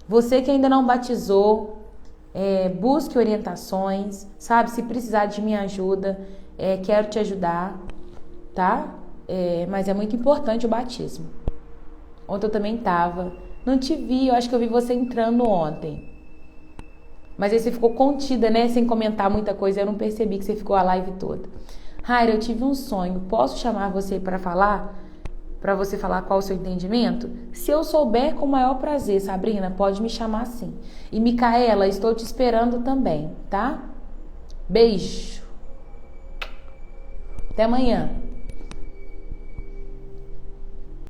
Você que ainda não batizou, busque orientações, sabe? Se precisar de minha ajuda, quero te ajudar, tá? Mas é muito importante o batismo. Ontem eu também tava. Não te vi, eu acho que eu vi você entrando ontem. Mas aí você ficou contida, né? Sem comentar muita coisa, eu não percebi que você ficou a live toda. Raira, eu tive um sonho. Posso chamar você para falar? Para você falar qual o seu entendimento? Se eu souber, com o maior prazer, Sabrina, pode me chamar assim. E Micaela, estou te esperando também, tá? Beijo. Até amanhã.